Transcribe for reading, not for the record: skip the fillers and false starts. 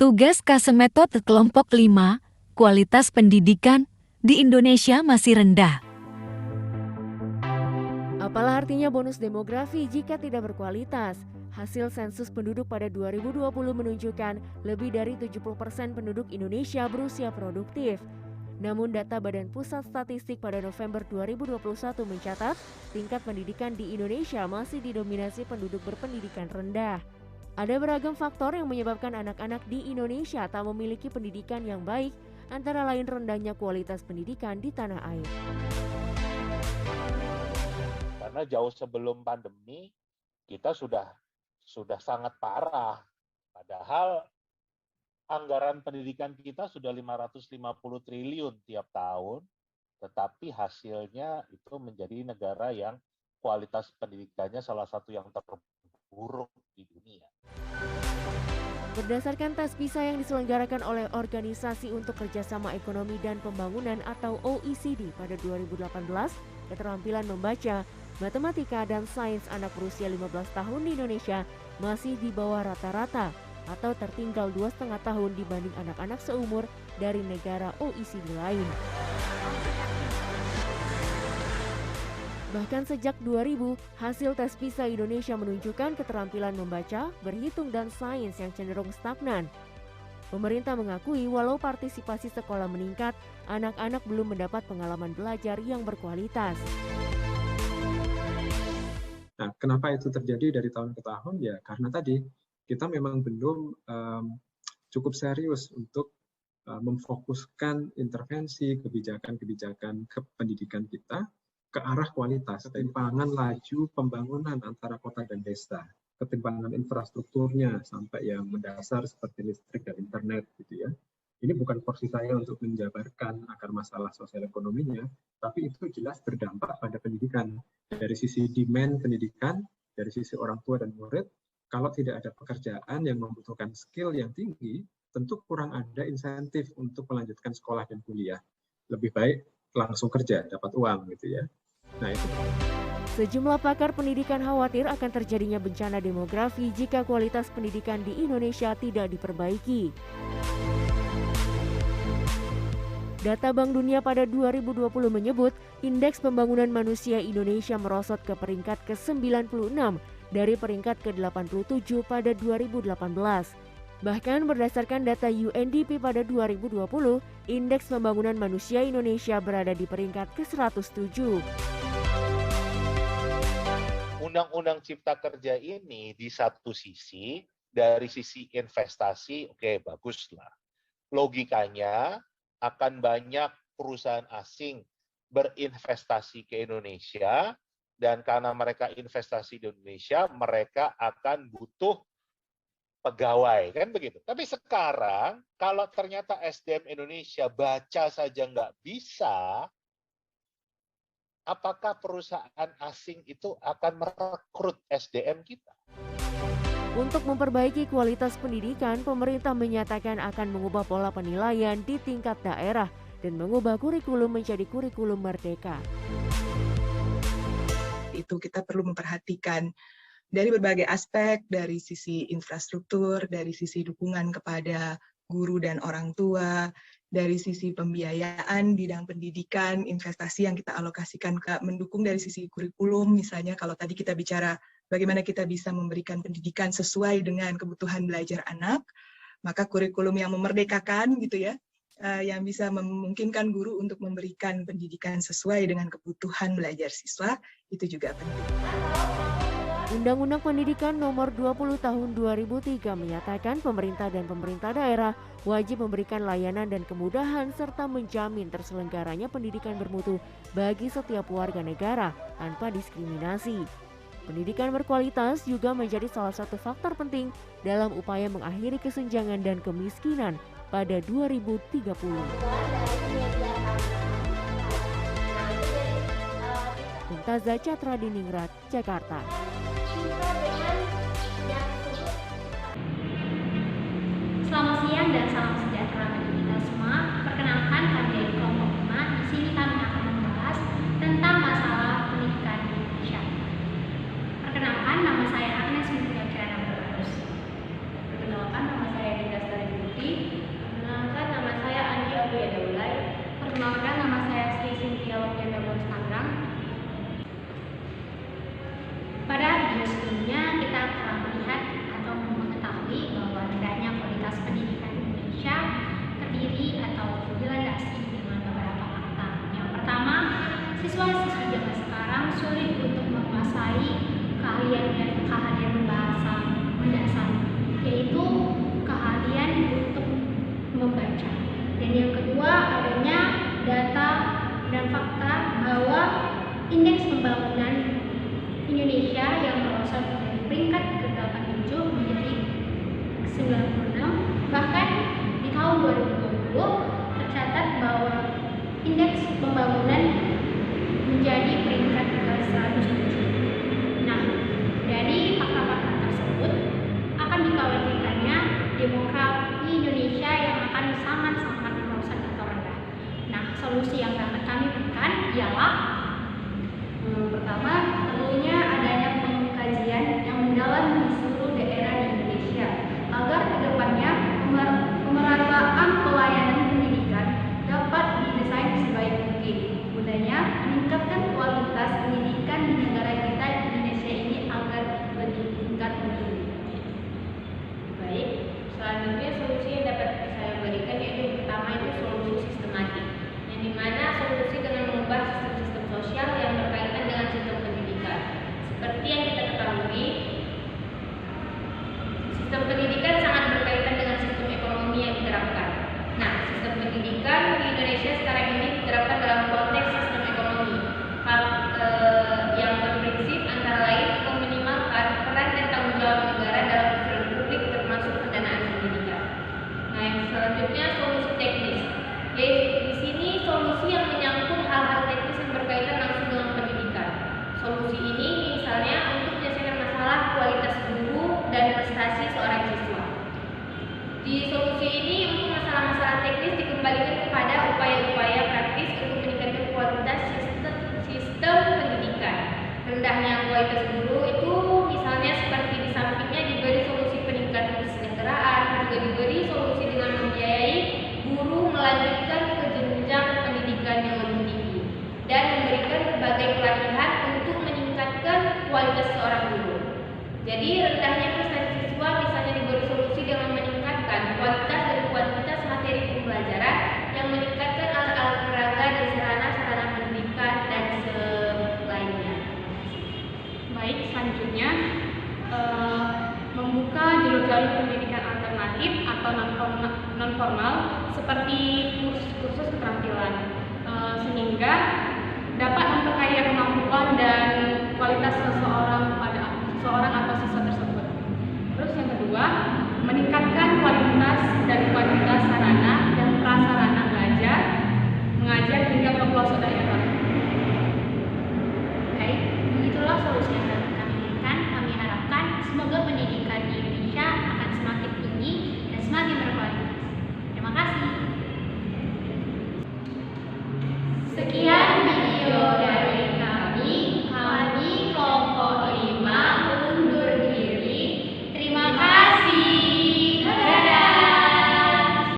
Tugas Kasemetot kelompok 5, kualitas pendidikan di Indonesia masih rendah. Apalah artinya bonus demografi jika tidak berkualitas? Hasil sensus penduduk pada 2020 menunjukkan lebih dari 70% penduduk Indonesia berusia produktif. Namun data Badan Pusat Statistik pada November 2021 mencatat tingkat pendidikan di Indonesia masih didominasi penduduk berpendidikan rendah. Ada beragam faktor yang menyebabkan anak-anak di Indonesia tak memiliki pendidikan yang baik, antara lain rendahnya kualitas pendidikan di tanah air. Karena jauh sebelum pandemi kita sudah sangat parah. Padahal anggaran pendidikan kita sudah 550 triliun tiap tahun, tetapi hasilnya itu menjadi negara yang kualitas pendidikannya salah satu yang terburuk di dunia. Berdasarkan tes PISA yang diselenggarakan oleh Organisasi untuk Kerjasama Ekonomi dan Pembangunan atau OECD pada 2018, keterampilan membaca, matematika, dan sains anak berusia 15 tahun di Indonesia masih di bawah rata-rata atau tertinggal 2,5 tahun dibanding anak-anak seumur dari negara OECD lain. Bahkan sejak 2000, hasil tes PISA Indonesia menunjukkan keterampilan membaca, berhitung, dan sains yang cenderung stagnan. Pemerintah mengakui walau partisipasi sekolah meningkat, anak-anak belum mendapat pengalaman belajar yang berkualitas. Nah, kenapa itu terjadi dari tahun ke tahun? Ya, karena tadi kita memang belum cukup serius untuk memfokuskan intervensi kebijakan-kebijakan ke pendidikan kita ke arah kualitas, ketimpangan laju pembangunan antara kota dan desa, ketimpangan infrastrukturnya sampai yang mendasar seperti listrik dan internet gitu ya. Ini bukan porsi saya untuk menjabarkan akar masalah sosial ekonominya, tapi itu jelas berdampak pada pendidikan. Dari sisi demand pendidikan, dari sisi orang tua dan murid, kalau tidak ada pekerjaan yang membutuhkan skill yang tinggi, tentu kurang ada insentif untuk melanjutkan sekolah dan kuliah. Lebih baik langsung kerja, dapat uang gitu ya. Nah, itu. Sejumlah pakar pendidikan khawatir akan terjadinya bencana demografi jika kualitas pendidikan di Indonesia tidak diperbaiki. Data Bank Dunia pada 2020 menyebut indeks pembangunan manusia Indonesia merosot ke peringkat ke-96 dari peringkat ke-87 pada 2018. Bahkan berdasarkan data UNDP pada 2020, indeks pembangunan manusia Indonesia berada di peringkat ke-107. Undang-undang Cipta Kerja ini di satu sisi, dari sisi investasi, oke, baguslah. Logikanya akan banyak perusahaan asing berinvestasi ke Indonesia, dan karena mereka investasi di Indonesia, mereka akan butuh pegawai, kan begitu. Tapi sekarang, kalau ternyata SDM Indonesia baca saja nggak bisa, apakah perusahaan asing itu akan merekrut SDM kita? Untuk memperbaiki kualitas pendidikan, pemerintah menyatakan akan mengubah pola penilaian di tingkat daerah dan mengubah kurikulum menjadi kurikulum merdeka. Itu kita perlu memperhatikan dari berbagai aspek, dari sisi infrastruktur, dari sisi dukungan kepada guru dan orang tua, dari sisi pembiayaan bidang pendidikan, investasi yang kita alokasikan ke mendukung dari sisi kurikulum, misalnya kalau tadi kita bicara bagaimana kita bisa memberikan pendidikan sesuai dengan kebutuhan belajar anak, maka kurikulum yang memerdekakan gitu ya, yang bisa memungkinkan guru untuk memberikan pendidikan sesuai dengan kebutuhan belajar siswa, itu juga penting. Undang-Undang Pendidikan Nomor 20 Tahun 2003 menyatakan pemerintah dan pemerintah daerah wajib memberikan layanan dan kemudahan serta menjamin terselenggaranya pendidikan bermutu bagi setiap warga negara tanpa diskriminasi. Pendidikan berkualitas juga menjadi salah satu faktor penting dalam upaya mengakhiri kesenjangan dan kemiskinan pada 2030. Mumtazah Catra Diningrat, Jakarta. Selamat siang dan salam sejahtera bagi kita semua. Perkenalkan, kami dari kelompok 5. Di sini kami akan membahas tentang masalah pendidikan di Indonesia. Perkenalkan, nama saya Agnes Mutiara Bagus. Perkenalkan, nama saya Dinda Stari indeks pembangunan Indonesia yang merosot dari peringkat ke-87 menjadi 96. Bahkan di tahun 2020 tercatat bahwa indeks pembangunan menjadi peringkat ke-107. Nah, dari fakta-fakta tersebut akan dikhawatirkannya demografi Indonesia yang akan sangat-sangat merosot atau rendah. Nah, solusi yang dapat kami berikan ialah pertama, tentunya adanya pengkajian yang mendalam di seluruh daerah di Indonesia agar kedepannya pemerataan pelayanan pendidikan dapat didesain sebaik mungkin. Gunanya meningkatkan kualitas pendidikan di negara kita Indonesia ini agar meningkat lebih. Baik, selanjutnya solusi yang dapat saya berikan yaitu pertama itu solusi sistematik, yang dimana solusi dengan mengubah sistem-sistem sosial yang berkaitan dengan sistem pendidikan. Seperti yang kita ketahui, sistem pendidikan sangat berkaitan dengan sistem ekonomi yang diterapkan. Nah, sistem pendidikan di Indonesia sekarang ini diterapkan dalam konteks sistem ekonomi yang berprinsip antara lain meminimalkan peran dan tanggung jawab negara dalam urusan publik termasuk pendanaan pendidikan. Nah, yang selanjutnya solusi teknis. Di sini solusi yang menyangkut hal-hal teknis yang berkaitan langsung dengan pendidikan. Solusi ini misalnya untuk menyelesaikan masalah kualitas guru dan prestasi seorang siswa. Di solusi ini untuk masalah-masalah teknis dikembalikan kepada upaya-upaya praktis untuk meningkatkan kualitas sistem pendidikan. Rendahnya kualitas guru itu misalnya seperti di sampingnya diberi solusi peningkatan kesejahteraan, juga diberi solusi dengan membiayai guru melanjutkan ke jenjang pendidikan yang lebih tinggi dan memberikan berbagai pelatihan untuk meningkatkan kualitas seorang guru. Jadi rendahnya prestasi siswa misalnya diberi solusi dengan meningkatkan kualitas dan kuantitas materi pembelajaran yang meningkatkan alat-alat peraga dan sarana-sarana pendidikan dan lainnya. Baik, selanjutnya membuka jalur-jalur pendidikan alternatif atau non-formal seperti kursus keterampilan sehingga dapat memperkaya kemampuan dan kualitas seorang atau siswa tersebut. Terus yang kedua, meningkatkan kualitas dan kuantitas sarana dan prasarana belajar mengajar hingga ke pelosok daerah. Baik, begitulah solusi yang dapat kami berikan. Kami harapkan semoga pendidikan di Indonesia akan semakin tinggi dan semakin berkualitas. Terima kasih. Sekian video dari